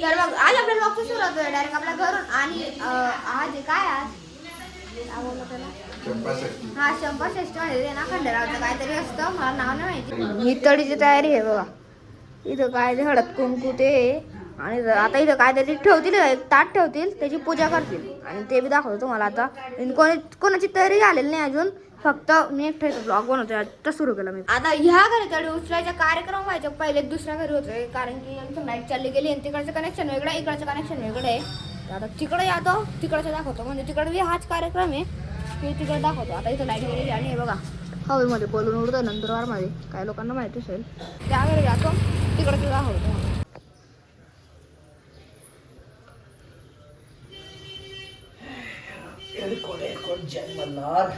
तर मग आज आपल्या ब्लॉगची सुरुवात होईल डायरेक्ट आपल्या घरून. आणि आज काय हा चंपाषष्ठी मध्ये ना खंडेरावचं काहीतरी असतं, मला नाव नाही माहिती. ही तळीची तयारी आहे बघा. इथं काय ते हळद कुंकू ते आणि आता इथं काहीतरी ठेवतील, एक ताट ठेवतील, त्याची पूजा करतील आणि ते बी दाखवतो तुम्हाला. आता कोणाची तयारी झालेली नाही अजून, फक्त मी एकट्याचा ब्लॉग बनवतोय आता सुरू केला मी. आता ह्या घरी तळी उचलायचा कार्यक्रम व्हायचा पहिले दुसऱ्या घरी होतोय, कारण की आमचं लाईट चालली गेली आणि तिकडचं कनेक्शन वेगळं, इकडचं कनेक्शन वेगळं आहे. आता तिकडे जातो, तिकडचं दाखवतो, म्हणजे तिकडे बी हाच कार्यक्रम आहे की तिकडे दाखवतो. आता इथं लाईट गेलेली आणि हे बघा हवेमध्ये बोलून उडतं नंदुरबारमध्ये, काही लोकांना माहिती असेल. त्या घरी जातो, तिकडचं दाखवतो. जय मल्हार.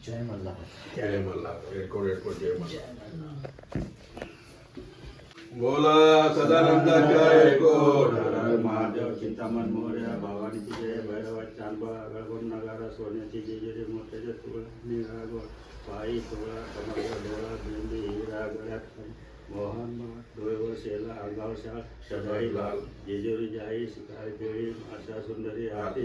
जय मल्हार. जय मल्हार. एडकोड जय मल्हार. बोला सदानंदाचा एडकोड. महादेव चिंतामण मोर्या भवानीची जय. भैरवा चांबा गळगोन नगारा सोन्याची जेजुरी मोठ्याच्या तुळा निराग पायी सोळा कमळ डोळा बिंदी हिरा गळ्यात मोहन डोळवर शेला अंगावर शाळ सदाई लाल जेजुरी जाई शिकारी केळी आशा सुंदरी आरती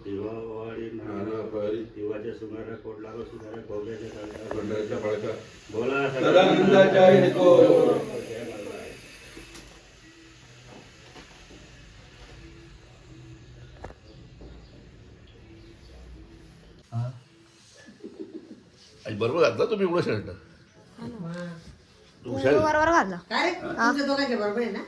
दिवावाडी नाना परी दिवाच्या सुमारा कोट लागो सुमारा कोगऱ्याच्या बळका बोला सदानंदाचा एडकोड. बरोबर घातला तुम्ही एवढं शर्ट बरोबर घातला. काय रे? तुमच्या दोघांच्या बरोबर आहे ना?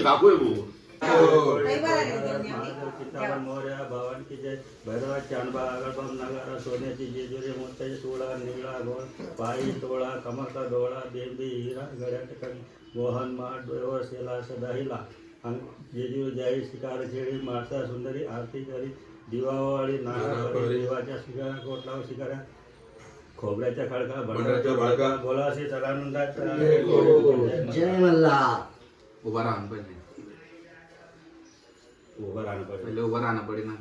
काकू आहे भाऊ. काही बरं आहे त्यांनी आम्ही. चिंतामण मोर्या भवानी की जय. भैरवा चांबा अगळबम नगारा सोन्याची जेजुरी मोत्याची सोळा निळा गोळ पायी तोळा कमळका डोळा बेंबी हिरा गळ्यात कणी मोहन माठ डोळवर शेला सदाहिला जेजुरी जाई शिकार खेळी मासा सुंदरी आरती करी दिवावाळी नाना देवाच्या शिकारा कोटलाव शिकारा खोबऱ्याच्या खडका भंडाराच्या बळका बोला श्री सदानंदाचा जय मल्हार. उभा राहून पहिले उभं राहणं पाहिजे. पहिले उभं राहणं पडे ना.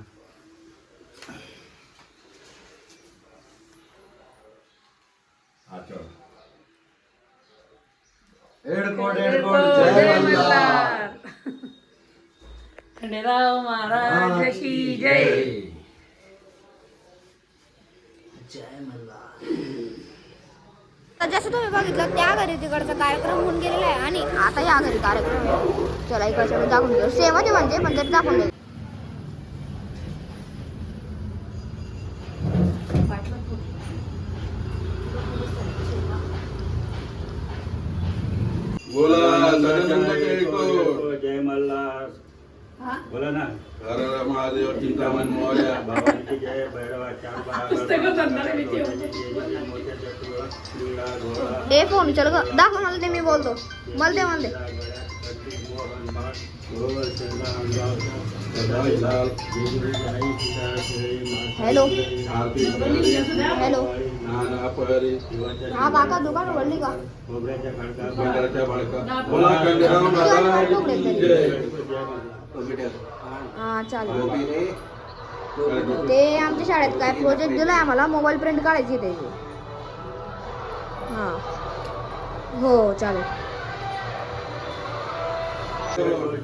एडकोड जय मल्हार. खंडेराव महाराजाची जय. जय मल्हार. तर जसं तुम्ही बघितलं त्या घरी तिकडचा कार्यक्रम होऊन गेलेला आहे आणि आता या घरी कार्यक्रम आहे. चला इकडच्या दाखवून देऊ. सेम आहे म्हणजे पण तरी दाखवून देऊ. बोला सदानंदाचा एडकोड. जय मल्हार. बोला ना. हर हर महादेव चिंतामण मोर्या भवानीची जय. भैरवा चांबा मोत्याच्या तुळा निळा घोडा हे फोन चल ग दाखव मला, ते मी बोलतो. मला दे मला दे. मोहन माठ डोळवर शेला अंगावर सदाई लाल जेजुरी जाई शिकार खेळी हॅलो आरती करी हॅलो नाना परी दिवाच्या हा काका दुकान उघडली का? खोबऱ्याच्या खडका भंडाराच्या बळका. बोला खंडेराव महाराजांची जय. हा चालेल. ते आमच्या शाळेत काय प्रोजेक्ट दिलाय आम्हाला, मोबाईल प्रिंट काढायची त्याची. हा हो चालेल.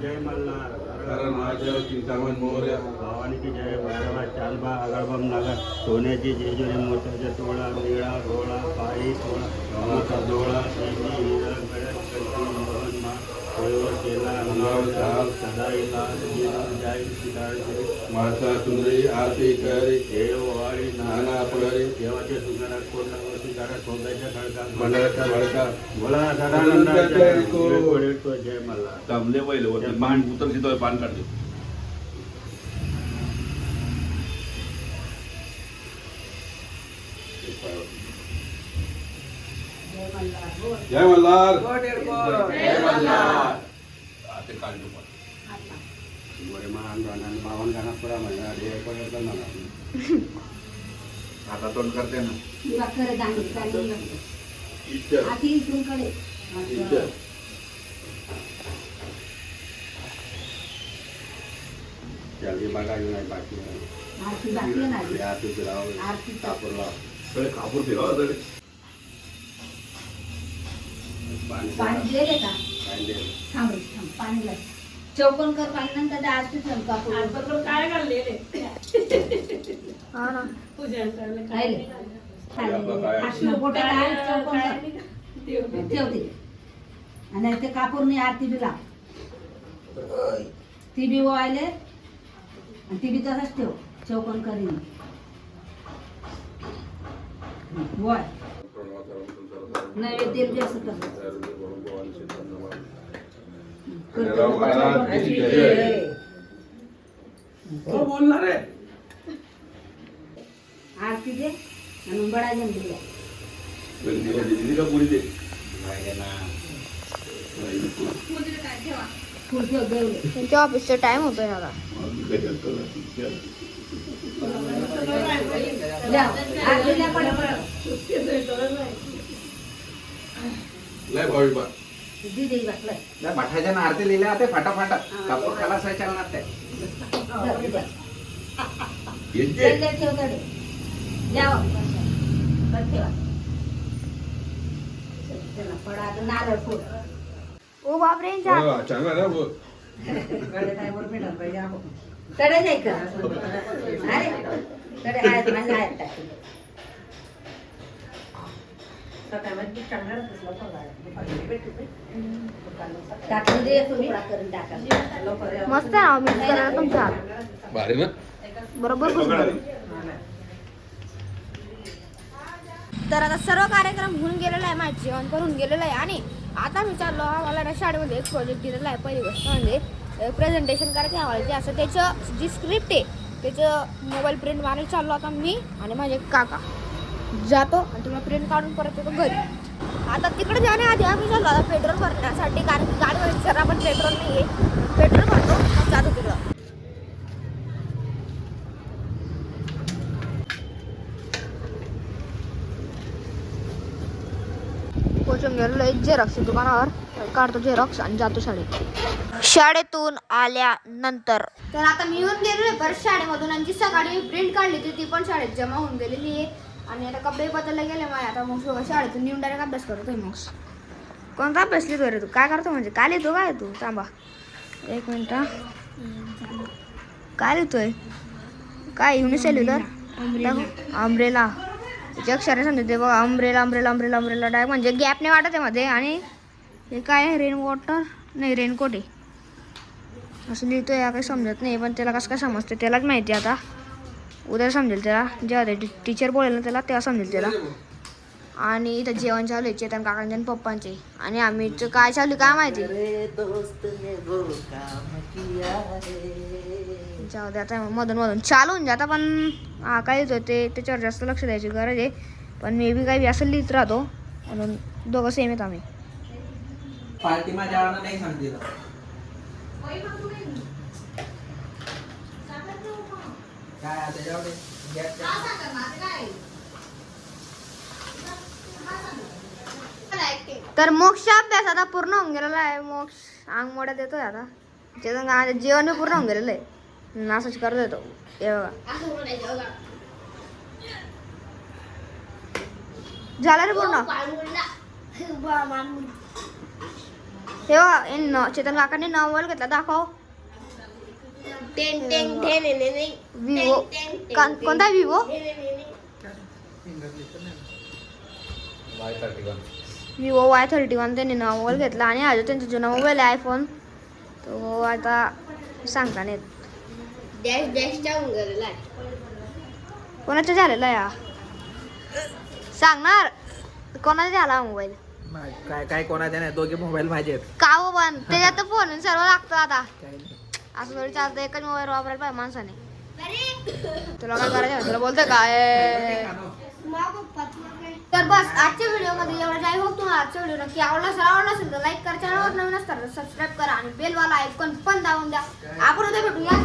जय मल्हार. हर महादेव चिंतामण मोर्या भवानी की जय. भैरवा चांबा अगळबम नगर सोन्याची जेजुरी मोत्याच्या तोळा निळा घोळा पायी तोळा कमळका डोळा बेंबी हिरा गळ्यात कंठी मोहन माठ डोळवर शेला अंगावर शाल सदाई लाल जेजुरी जाई शिकार खेळी मासा सुंदरी आरती करी देववाडी नाना परी देवाच्या सुंदरात कोणा शिकारा खोबऱ्याच्या खडका भंडाराच्या बळका. बोला सदानंदाचा एडकोड. जय मल्हार. दमले पहिले वरती पान उतर तिथं पान काढते. जय मल्हार गोड एडकोड. जय मल्हार. हा, ते काढतो पण. आता तोंड करते ना. सगळे कापूर फिरवा सगळे. चौकोन कर पाणी नंतर आरती कापूर काय घाललेले हा ना पूजन करायला राहिले ठेवते आणि ते कापूरनी आरती बी लाव ती बी वायले आणि ती बी तसंच ठेव चौकोन करीन वाय नैवेद्य बी असं हो बोलणार आहे. आरती दे आणि बडा जन दिला दिदी का पुरी दे. फुल ठेव देवले त्यांच्या ऑफिसचा टाइम होतोय आता. आरतीला पड लय भावी बा. दिदी घातलंय त्या पाठाच्या ना आरती लिहिल्या ते फाटाफाटा कापूर खाला असाय चालणार ते. येते. ठेव तडे द्यावं ठेवा पडा आता नारळ फोड ओ बापरे जा. हो, चांगला ना वो. तडे नाही का अरे तडे आहेत माझ्या आहेत टाकून टाकून दे तुकडा करून टाका मस्त आहे मिक्स करायला तुमचा हात. भारी ना. बरोबर घुसणार. तर आता सर्व कार्यक्रम होऊन गेलेला आहे माझं जेवण पण होऊन गेलेलं आहे आणि आता मी चाललो आम्हाला ना शाळेमध्ये एक प्रोजेक्ट दिलेला आहे. पहिली गोष्ट म्हणजे प्रेझेंटेशन करायचे आम्हाला ते असं त्याचं जी स्क्रिप्ट आहे त्याचं मोबाईल प्रिंट मारायला चाललो आता मी आणि माझे काका जातो आणि तुम्हाला प्रिंट काढून परत येतो घरी. आता तिकडे जाण्याआधी आम्ही चाललो आता पेट्रोल भरण्यासाठी कारण की गाडीवर जरा पण पेट्रोल नाही आहे. पेट्रोल भरतो मग जातो तिकडं. पोचून गेलेलो एक झेरॉक्स दुकानावर काढतो झेरॉक्स आणि जातो शाळेतून आल्यानंतर. तर आता मी येऊन गेलेलो आहे परत शाळेमधून आणि जी सकाळी प्रिंट काढली होती ती पण शाळेत जमा होऊन गेलेली आहे आणि आता कपडे बदलले गेले माझे. आता मग शाळेतून येऊन डायरेक्ट अभ्यास करतोय. मग कोणता अभ्यास लिहितो रे तू? काय करतो म्हणजे काय लिहितो काय तू? थांबा एक मिनिट. काय लिहितोय? काय युनिसेल्युलर अम्ब्रेला त्याचे अक्षर समजते बघा. अम्ब्रेला अम्ब्रेला अम्ब्रेला अम्ब्रेला डाय म्हणजे गॅप नाही वाटत आहे मध्ये. आणि हे काय आहे? रेन वॉटर नाही रेनकोट आहे असं लिहितोय. या काही समजत नाही पण त्याला कसं काय समजते त्यालाच माहिती. आता उद्या समजेल त्याला जेव्हा ते टीचर बोलेल ना त्याला तेव्हा समजेल त्याला. आणि इथं जेवण चालू आहे चेतन काकांचे आणि पप्पांचे आणि आम्ही काय चालू काय माहिती. जाऊ दे आता मधून मधून चालू होऊन जाता पण काय येतो ते त्याच्यावर जास्त लक्ष द्यायची गरज आहे. पण मे बी काही असं लिहित राहतो म्हणून दोघं सेम आहेत आम्ही. पार्टी माझ्या नाही सांगते काय आता जाऊ दे. तर मोक्ष अभ्यास आता पूर्ण होऊन गेलेला आहे. मोक्ष अंग मोड्यात येतोय आता. जेवण पूर्ण होऊन गेलेलं आहे. असंच करत येतो हे बघा. झालं रे पूर्ण. हे बघा चेतन काकांनी नवल घेतला दाखव. विवो कोणता विवो विवो Y31 त्यांनी नवा मोबाईल घेतला आणि अजून त्यांचा जुना मोबाईल आहे आयफोन तो आता सांगता नाही. कोणाचा झालेला या सांगणार कोणाचा झाला मोबाईल? काय काय कोणाच्या नाही दोघे मोबाईल माझे आहेत. का हो पण त्याच्यात फोन सर्व लागतं आता. असं थोडी चालतं एकच मोबाईल वापरायला पाहिजे माणसाने. तुला काय करायचं तुला बोलतोय काय तर बस आजच्या व्हिडिओमध्ये एवढं जाय होप तुम्हाला आजचा व्हिडिओ नक्की आवडला असेल तर लाईक करा, चॅनलवर नवीन असतात सबस्क्राईब करा आणि बेल वाला आयकॉन पण दाबून द्या. आपण उद्या भेटूया